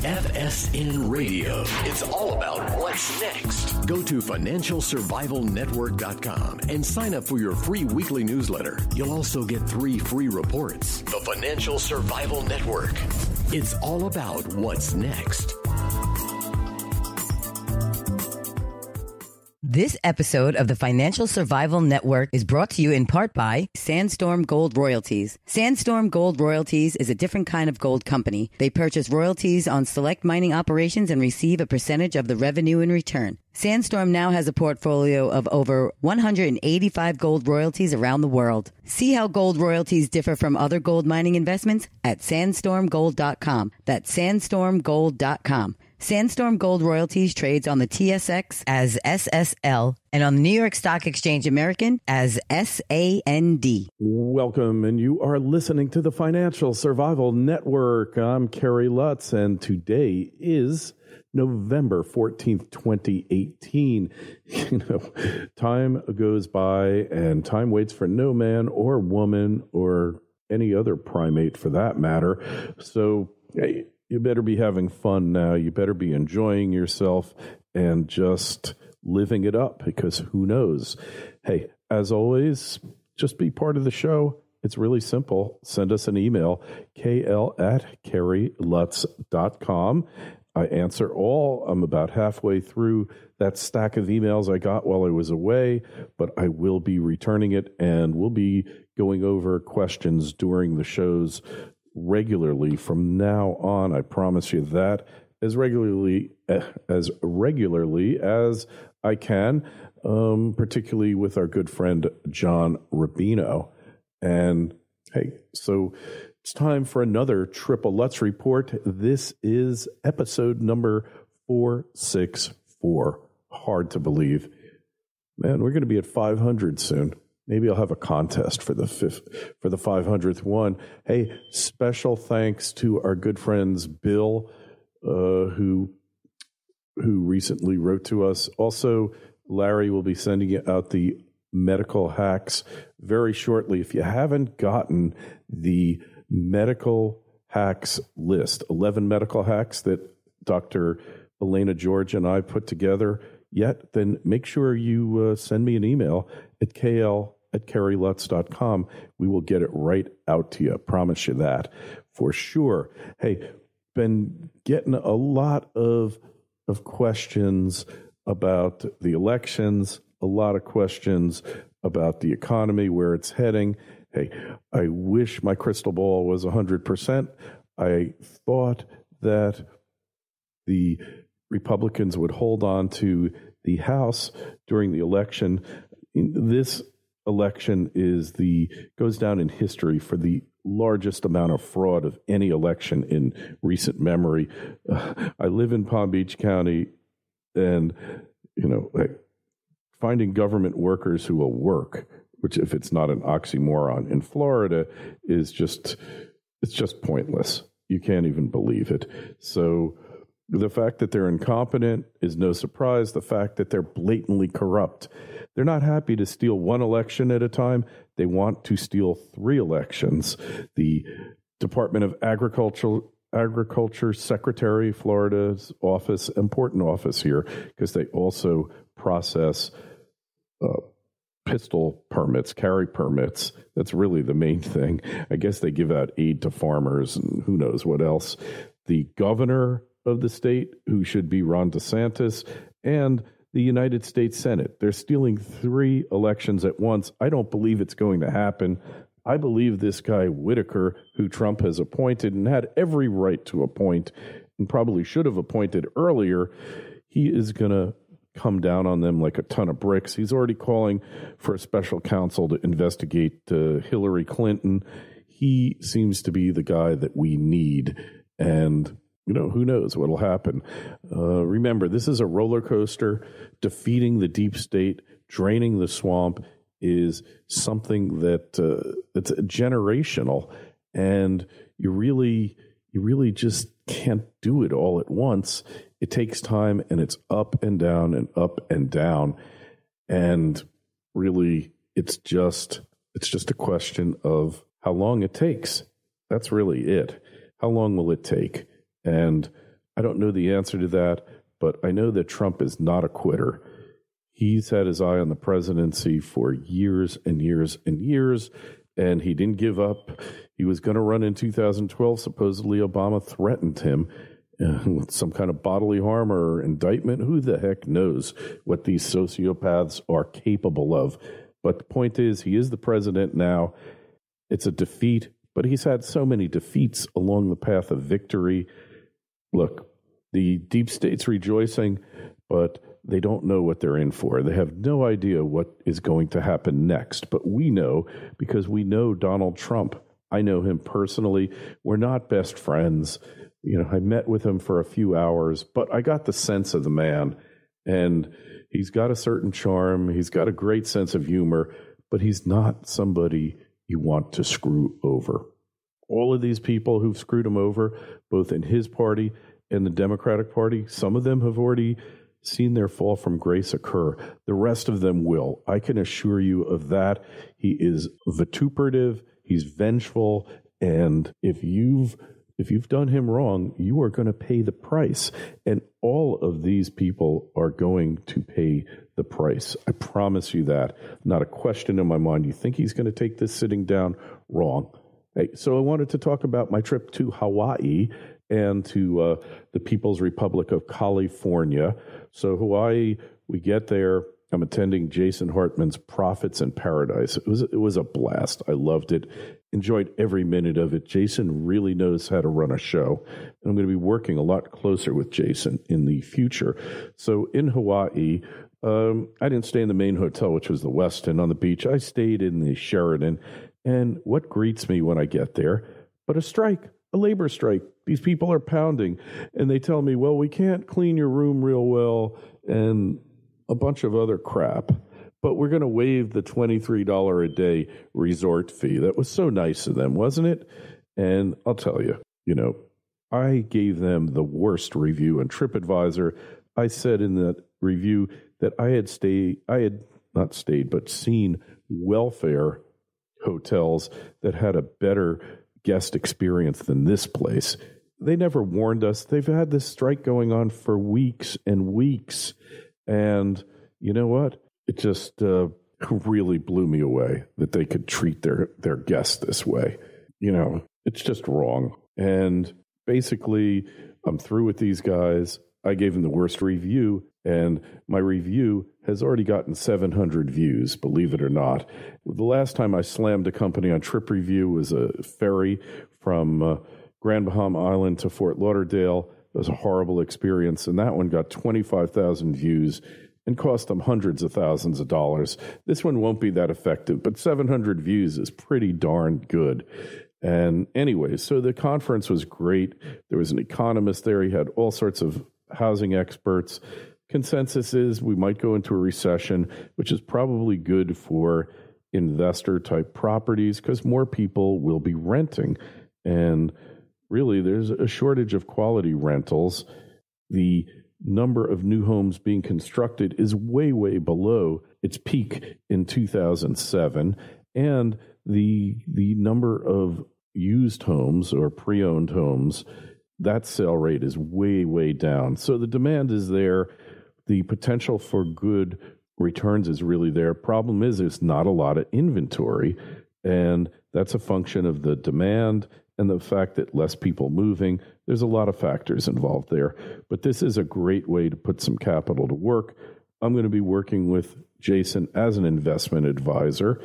FSN Radio. It's all about what's next. Go to financialsurvivalnetwork.com and sign up for your free weekly newsletter. You'll also get 3 free reports. The Financial Survival Network. It's all about what's next. This episode of the Financial Survival Network is brought to you in part by Sandstorm Gold Royalties. Sandstorm Gold Royalties is a different kind of gold company. They purchase royalties on select mining operations and receive a percentage of the revenue in return. Sandstorm now has a portfolio of over 185 gold royalties around the world. See how gold royalties differ from other gold mining investments at sandstormgold.com. That's sandstormgold.com. Sandstorm Gold Royalties trades on the TSX as SSL and on the New York Stock Exchange American as SAND. Welcome, and you are listening to the Financial Survival Network. I'm Kerry Lutz, and today is November 14th, 2018. Time goes by, and time waits for no man or woman or any other primate for that matter. So, hey, you better be having fun now. You better be enjoying yourself and just living it up, because who knows? Hey, as always, just be part of the show. It's really simple. Send us an email, kl@kerrylutz.com. I answer all. I'm about halfway through that stack of emails I got while I was away, but I will be returning it, and we'll be going over questions during the shows regularly from now on. I promise you that, as regularly as I can, particularly with our good friend John Rubino. And hey, so it's time for another Triple Lutz report. This is episode number 464. Hard to believe, man. We're going to be at 500 soon. Maybe I'll have a contest for the 500th one. Hey, special thanks to our good friends Bill, who recently wrote to us. Also, Larry will be sending out the medical hacks very shortly. If you haven't gotten the medical hacks list, 11 medical hacks that Dr. Elena George and I put together yet, then make sure you send me an email at kl@kerrylutz.com. We will get it right out to you. I promise you that for sure. Hey, been getting a lot of questions about the elections, a lot of questions about the economy, where it's heading. Hey, I wish my crystal ball was 100%. I thought that the Republicans would hold on to the House during the election. This election goes down in history for the largest amount of fraud of any election in recent memory. I live in Palm Beach County, and finding government workers who will work, which, if it's not an oxymoron, in Florida it's just pointless. You can't even believe it. So the fact that they're incompetent is no surprise. The fact that they're blatantly corrupt. They're not happy to steal one election at a time. They want to steal 3 elections. The Department of Agriculture Secretary, Florida's office, important office here, because they also process pistol permits, carry permits. That's really the main thing. I guess they give out aid to farmers and who knows what else. The governor of the state, who should be Ron DeSantis, and the United States Senate. They're stealing 3 elections at once. I don't believe it's going to happen. I believe this guy, Whitaker, who Trump has appointed and had every right to appoint and probably should have appointed earlier, he is going to come down on them like a ton of bricks. He's already calling for a special counsel to investigate Hillary Clinton. He seems to be the guy that we need. And who knows what'll happen. Remember, this is a roller coaster. Defeating the deep state, draining the swamp is something that's generational, and you really just can't do it all at once. It takes time, and it's up and down and up and down, and really, it's just a question of how long it takes. That's really it. How long will it take? And I don't know the answer to that, but I know that Trump is not a quitter. He's had his eye on the presidency for years and years and years, and he didn't give up. He was going to run in 2012. Supposedly Obama threatened him with some kind of bodily harm or indictment. Who the heck knows what these sociopaths are capable of? But the point is, he is the president now. It's a defeat, but he's had so many defeats along the path of victory. Look, the deep state's rejoicing, but they don't know what they're in for. They have no idea what is going to happen next. But we know, because we know Donald Trump. I know him personally. We're not best friends. I met with him for a few hours, but I got the sense of the man. And he's got a certain charm. He's got a great sense of humor, but he's not somebody you want to screw over. All of these people who've screwed him over, both in his party and the Democratic Party, some of them have already seen their fall from grace occur. The rest of them will. I can assure you of that. He is vituperative. He's vengeful. And if you've done him wrong, you are going to pay the price. And all of these people are going to pay the price. I promise you that. Not a question in my mind. You think he's going to take this sitting down? Wrong. Hey, so I wanted to talk about my trip to Hawaii and to the People's Republic of California. So Hawaii, we get there. I'm attending Jason Hartman's Profits in Paradise. It was a blast. I loved it. Enjoyed every minute of it. Jason really knows how to run a show. And I'm going to be working a lot closer with Jason in the future. So in Hawaii, I didn't stay in the main hotel, which was the Westin on the beach. I stayed in the Sheraton. And what greets me when I get there? But a strike, a labor strike. These people are pounding. And they tell me, well, we can't clean your room real well and a bunch of other crap. But we're going to waive the $23 a day resort fee. That was so nice of them, wasn't it? And I'll tell you, I gave them the worst review on TripAdvisor. I said in that review that I had not stayed, but seen welfare hotels that had a better guest experience than this place. They never warned us. They've had this strike going on for weeks and weeks. And you know what? It just really blew me away that they could treat their guests this way. It's just wrong. And basically, I'm through with these guys. I gave them the worst review, and my review has already gotten 700 views, believe it or not. The last time I slammed a company on Trip Review was a ferry from Grand Bahama Island to Fort Lauderdale. It was a horrible experience, and that one got 25,000 views and cost them hundreds of thousands of dollars. This one won't be that effective, but 700 views is pretty darn good. And anyway, so the conference was great. There was an economist there. He had all sorts of housing experts. Consensus is we might go into a recession, which is probably good for investor-type properties because more people will be renting. And really, there's a shortage of quality rentals. The number of new homes being constructed is way, way below its peak in 2007. And the number of used homes or pre-owned homes, that sale rate is way, way down. So the demand is there. The potential for good returns is really there. Problem is there's not a lot of inventory, and that's a function of the demand and the fact that less people moving. There's a lot of factors involved there. But this is a great way to put some capital to work. I'm going to be working with Jason as an investment advisor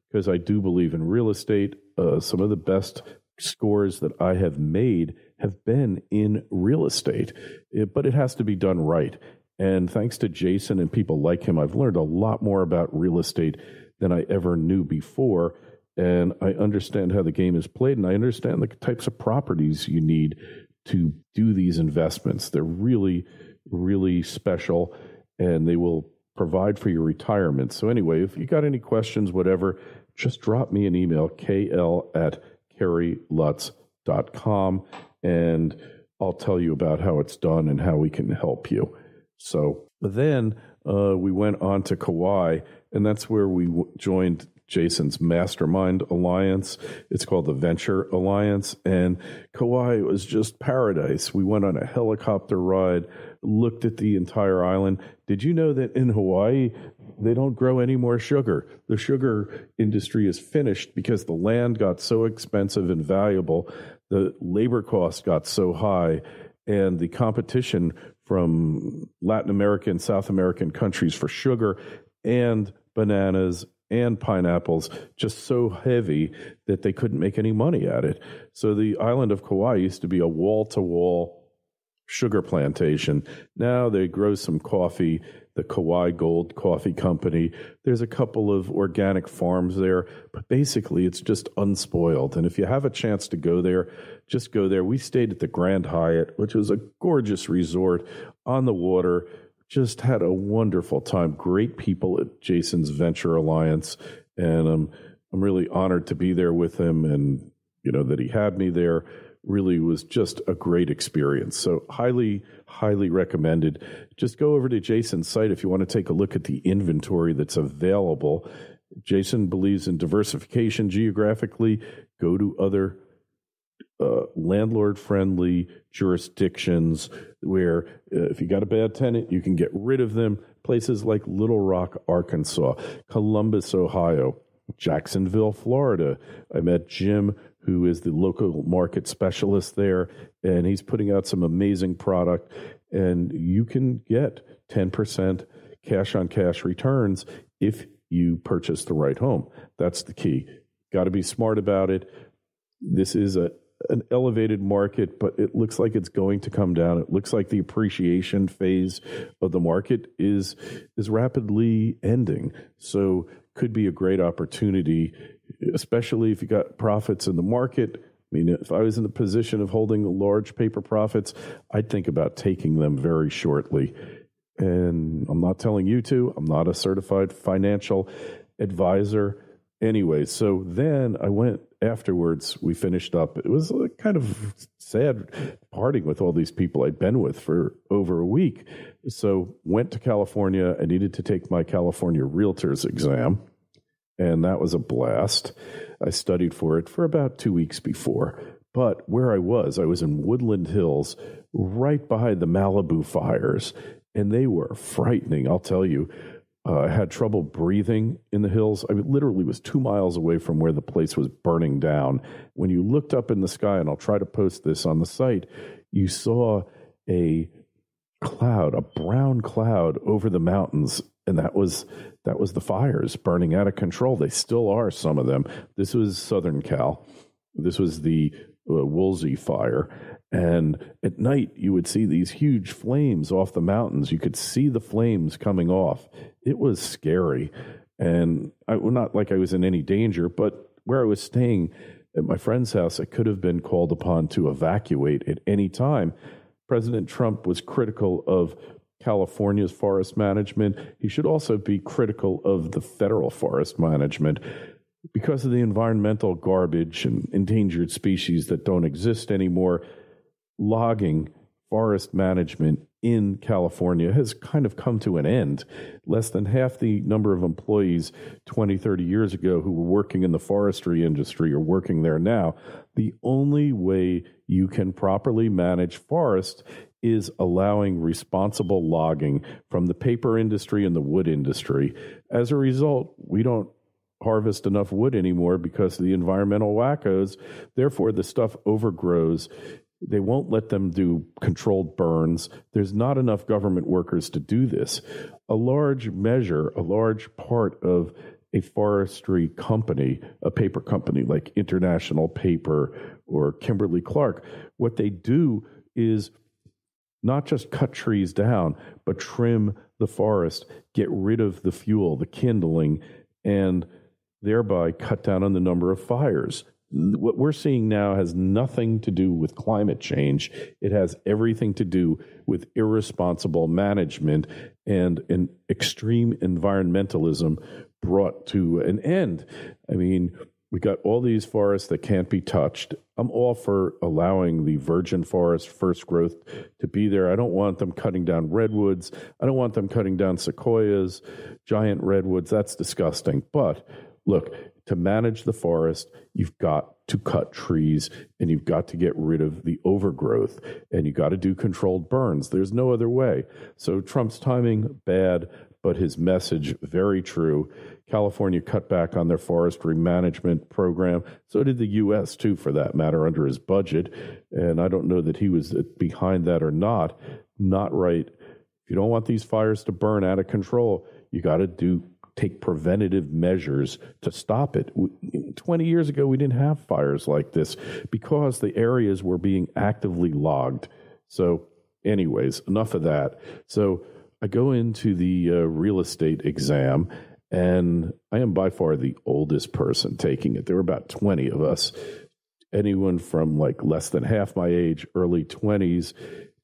because I do believe in real estate. Some of the best scores that I have made have been in real estate, but it has to be done right. And thanks to Jason and people like him, I've learned a lot more about real estate than I ever knew before. And I understand how the game is played, and I understand the types of properties you need to do these investments. They're really, really special, and they will provide for your retirement. So anyway, if you got any questions, whatever, just drop me an email, kl@kerrylutz.com, and I'll tell you about how it's done and how we can help you. So then we went on to Kauai, and that's where we joined Jason's mastermind alliance. It's called the Venture Alliance. And Kauai was just paradise. We went on a helicopter ride, looked at the entire island. Did you know that in Hawaii, they don't grow any more sugar? The sugar industry is finished because the land got so expensive and valuable. The labor costs got so high, and the competition from Latin American, South American countries for sugar and bananas and pineapples just so heavy that they couldn't make any money at it. So the island of Kauai used to be a wall-to-wall sugar plantation. Now they grow some coffee, the Kauai Gold Coffee Company. There's a couple of organic farms there, but basically it's just unspoiled. And if you have a chance to go there, just go there. We stayed at the Grand Hyatt, which was a gorgeous resort on the water. Just had a wonderful time. Great people at Jason's Venture Alliance. And I'm really honored to be there with him, and, you know, that he had me there. Really was just a great experience. So highly, highly recommended. Just go over to Jason's site if you want to take a look at the inventory that's available. Jason believes in diversification geographically. Go to other landlord-friendly jurisdictions where if you got a bad tenant, you can get rid of them. Places like Little Rock, Arkansas, Columbus, Ohio, Jacksonville, Florida. I met Jim, who is the local market specialist there, and he's putting out some amazing product. And you can get 10% cash-on-cash returns if you purchase the right home. That's the key. Got to be smart about it. This is an elevated market, but it looks like it's going to come down. It looks like the appreciation phase of the market is rapidly ending. So could be a great opportunity, especially if you got profits in the market. I mean, if I was in the position of holding large paper profits, I'd think about taking them very shortly. And I'm not telling you to. I'm not a certified financial advisor. Anyway, so then I went afterwards. We finished up. It was a kind of sad parting with all these people I'd been with for over a week. So went to California. I needed to take my California Realtors exam, and that was a blast. I studied for it for about 2 weeks before. But where I was in Woodland Hills, right behind the Malibu fires, and they were frightening, I'll tell you. I had trouble breathing in the hills. I literally was 2 miles away from where the place was burning down. When you looked up in the sky, and I'll try to post this on the site, you saw a cloud, a brown cloud over the mountains, and that was the fires burning out of control. They still are, some of them. This was Southern Cal. This was the Woolsey fire. And at night, you would see these huge flames off the mountains. You could see the flames coming off. It was scary. And not like I was in any danger, but where I was staying at my friend's house, I could have been called upon to evacuate at any time. President Trump was critical of California's forest management. He should also be critical of the federal forest management. Because of the environmental garbage and endangered species that don't exist anymore, logging, forest management in California has kind of come to an end. Less than half the number of employees 20, 30 years ago who were working in the forestry industry are working there now. The only way you can properly manage forest is allowing responsible logging from the paper industry and the wood industry. As a result, we don't harvest enough wood anymore because of the environmental wackos. Therefore, the stuff overgrows. They won't let them do controlled burns. There's not enough government workers to do this. A large part of a forestry company, a paper company like International Paper or Kimberly-Clark, what they do is not just cut trees down, but trim the forest, get rid of the fuel, the kindling, and thereby cut down on the number of fires. What we're seeing now has nothing to do with climate change. It has everything to do with irresponsible management and an extreme environmentalism brought to an end. I mean, we got all these forests that can't be touched. I'm all for allowing the virgin forest first growth to be there. I don't want them cutting down redwoods. I don't want them cutting down sequoias, giant redwoods. That's disgusting. But look, to manage the forest, you've got to cut trees and you've got to get rid of the overgrowth and you've got to do controlled burns. There's no other way. So Trump's timing, bad, but his message, very true. California cut back on their forestry management program. So did the U.S., too, for that matter, under his budget. And I don't know that he was behind that or not. Not right. If you don't want these fires to burn out of control, you got to take preventative measures to stop it. 20 years ago, we didn't have fires like this because the areas were being actively logged. So anyways, enough of that. So I go into the real estate exam, and I am by far the oldest person taking it. There were about 20 of us, anyone from like less than half my age, early 20s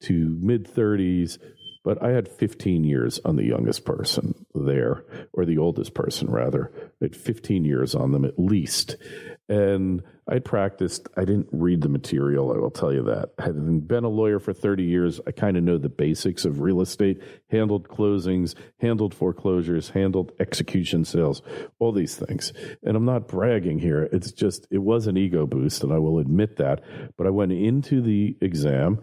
to mid 30s. But I had 15 years on the youngest person there, or the oldest person, rather. I had 15 years on them at least. And I practiced. I didn't read the material, I will tell you that. Having been a lawyer for 30 years, I kind of know the basics of real estate, handled closings, handled foreclosures, handled execution sales, all these things. And I'm not bragging here. It's just, it was an ego boost, and I will admit that. But I went into the exam,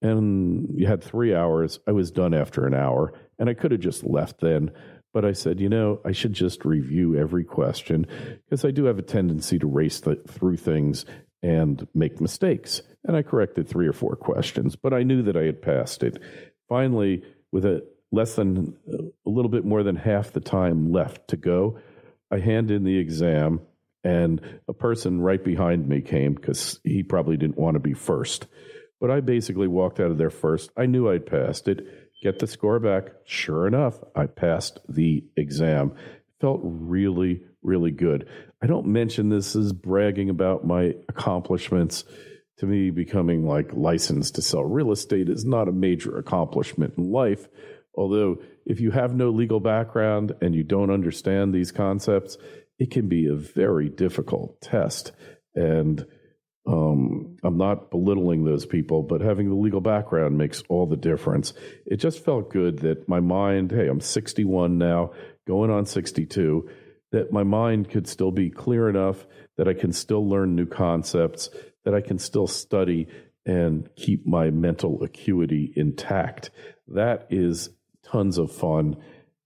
and you had 3 hours. I was done after an hour, and I could have just left then. But I said, I should just review every question because I do have a tendency to race through things and make mistakes. And I corrected 3 or 4 questions, but I knew that I had passed it. Finally, with a little bit more than half the time left to go, I hand in the exam, and a person right behind me came because he probably didn't want to be first. But I basically walked out of there first. I knew I'd passed it. Get the score back. Sure enough, I passed the exam. Felt really, really good. I don't mention this as bragging about my accomplishments. To me, becoming like licensed to sell real estate is not a major accomplishment in life. Although if you have no legal background and you don't understand these concepts, it can be a very difficult test. And I'm not belittling those people, but having the legal background makes all the difference. It just felt good that my mind, hey, I'm 61 now, going on 62, that my mind could still be clear enough that I can still learn new concepts, that I can still study and keep my mental acuity intact. That is tons of fun,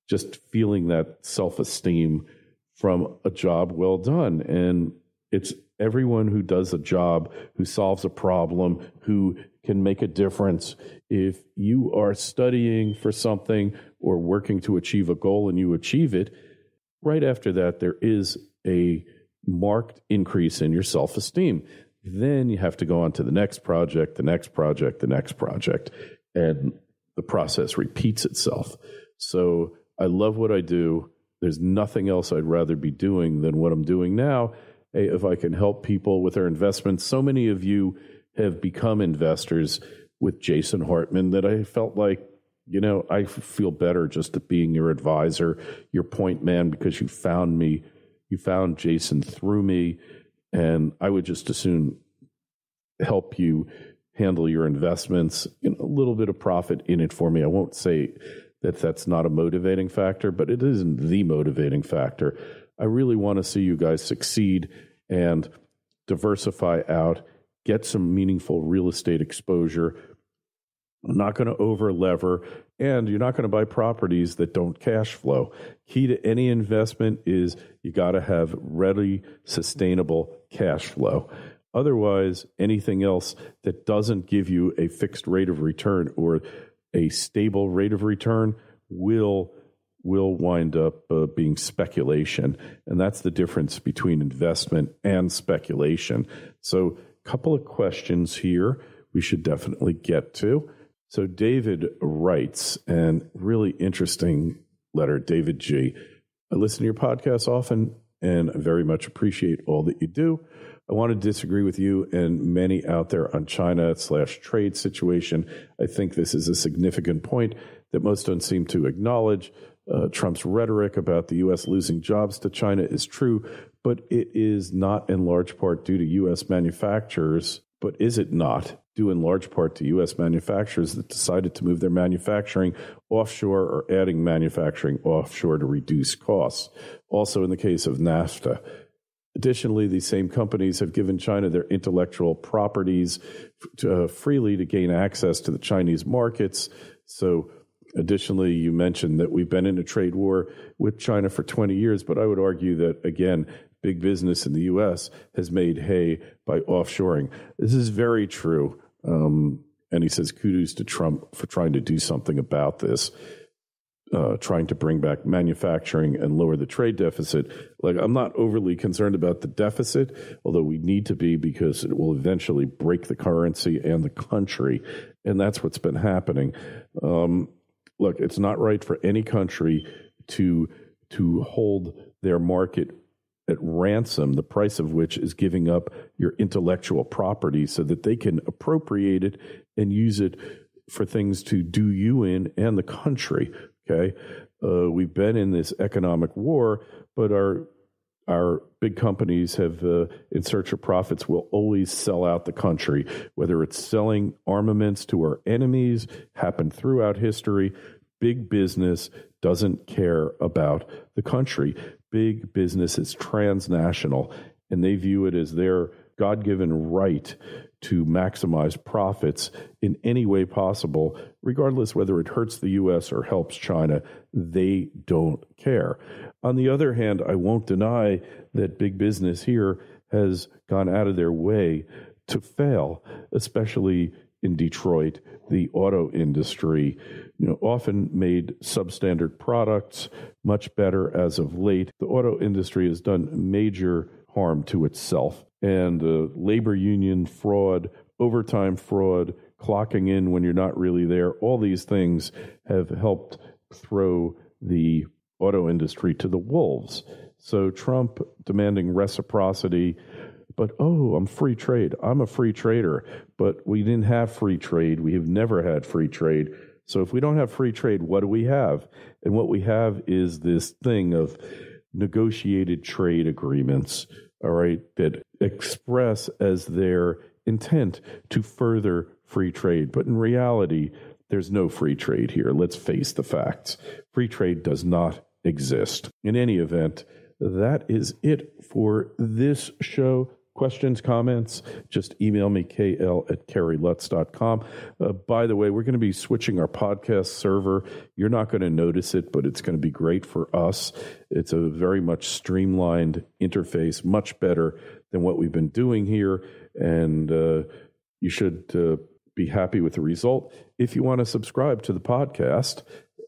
just feeling that self-esteem from a job well done. And it's everyone who does a job, who solves a problem, who can make a difference. If you are studying for something or working to achieve a goal and you achieve it, right after that, there is a marked increase in your self-esteem. Then you have to go on to the next project, the next project, the next project, and the process repeats itself. So I love what I do. There's nothing else I'd rather be doing than what I'm doing now. Hey, if I can help people with their investments. So many of you have become investors with Jason Hartman that I felt like, I feel better just at being your advisor, your point man, because you found me. You found Jason through me, and I would just as soon help you handle your investments. A little bit of profit in it for me. I won't say that that's not a motivating factor, but it isn't the motivating factor. I really want to see you guys succeed and diversify out, get some meaningful real estate exposure. I'm not going to over-lever, and you're not going to buy properties that don't cash flow. Key to any investment is you got to have ready, sustainable cash flow. Otherwise, anything else that doesn't give you a fixed rate of return or a stable rate of return will wind up being speculation. And that's the difference between investment and speculation. So a couple of questions here we should definitely get to. So David writes, and really interesting letter, David G. I listen to your podcast often, and I very much appreciate all that you do. I want to disagree with you and many out there on China/trade situation. I think this is a significant point that most don't seem to acknowledge. Trump's rhetoric about the U.S. losing jobs to China is true, but it is not in large part due to U.S. manufacturers. But is it not? due in large part to U.S. manufacturers that decided to move their manufacturing offshore or adding manufacturing offshore to reduce costs. Also in the case of NAFTA. Additionally, these same companies have given China their intellectual properties freely to gain access to the Chinese markets. So additionally, you mentioned that we've been in a trade war with China for 20 years, but I would argue that, again, big business in the U.S. has made hay by offshoring. This is very true. And he says kudos to Trump for trying to do something about this, trying to bring back manufacturing and lower the trade deficit. Like, I'm not overly concerned about the deficit, although we need to be, because it will eventually break the currency and the country. And that's what's been happening. Look, it's not right for any country to hold their market at ransom, the price of which is giving up your intellectual property so that they can appropriate it and use it for things to do you in and the country. Okay, we've been in this economic war, but our big companies have, in search of profits, will always sell out the country, whether it's selling armaments to our enemies, happened throughout history. Big business doesn't care about the country. Big business is transnational, and they view it as their God-given right to maximize profits in any way possible, regardless whether it hurts the U.S. or helps China. They don't care. On the other hand, I won't deny that big business here has gone out of their way to fail, especially in Detroit. The auto industry, often made substandard products much better as of late. The auto industry has done major harm to itself. And labor union fraud, overtime fraud, clocking in when you're not really there, all these things have helped throw the auto industry to the wolves. So Trump demanding reciprocity, but, I'm free trade. I'm a free trader. But we didn't have free trade. We have never had free trade. So if we don't have free trade, what do we have? And what we have is this thing of negotiated trade agreements, all right, that express as their intent to further free trade. But in reality, there's no free trade here. Let's face the facts. Free trade does not exist. In any event, that is it for this show. Questions, comments, just email me, kl@kerrylutz.com. By the way, we're going to be switching our podcast server. You're not going to notice it, but it's going to be great for us. It's a very much streamlined interface, much better than what we've been doing here. And you should be happy with the result. If you want to subscribe to the podcast,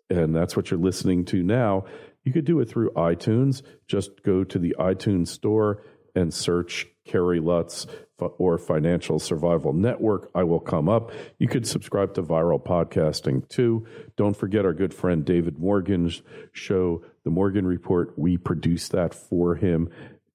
and that's what you're listening to now, you could do it through iTunes. Just go to the iTunes store and search Kerry Lutz or Financial Survival Network. I will come up. You could subscribe to Viral Podcasting too. Don't forget our good friend David Morgan's show, The Morgan Report. We produce that for him.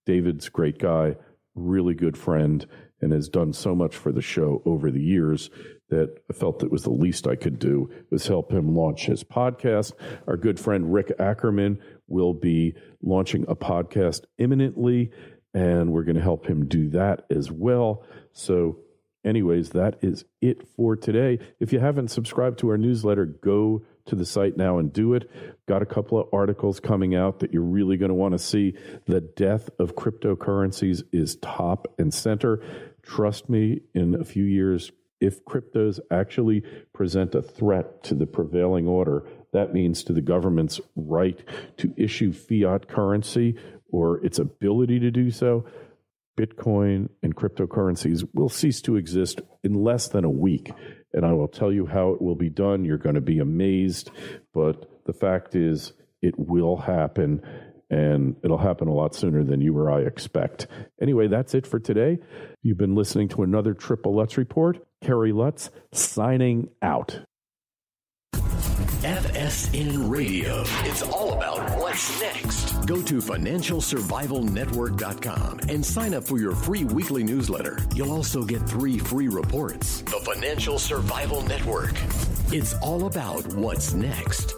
David's a great guy, really good friend, and has done so much for the show over the years that I felt it was the least I could do was help him launch his podcast. Our good friend Rick Ackerman will be launching a podcast imminently, and we're going to help him do that as well. So anyways, that is it for today. If you haven't subscribed to our newsletter, go to the site now and do it. Got a couple of articles coming out that you're really going to want to see. The death of cryptocurrencies is top and center. Trust me, in a few years, if cryptos actually present a threat to the prevailing order, that means to the government's right to issue fiat currency or its ability to do so, Bitcoin and cryptocurrencies will cease to exist in less than a week. And I will tell you how it will be done. You're going to be amazed. But the fact is, it will happen. And it'll happen a lot sooner than you or I expect. Anyway, that's it for today. You've been listening to another Triple Lutz Report. Kerry Lutz signing out. FSN Radio. It's all about what's next. Go to financialsurvivalnetwork.com and sign up for your free weekly newsletter. You'll also get 3 free reports. The Financial Survival Network. It's all about what's next.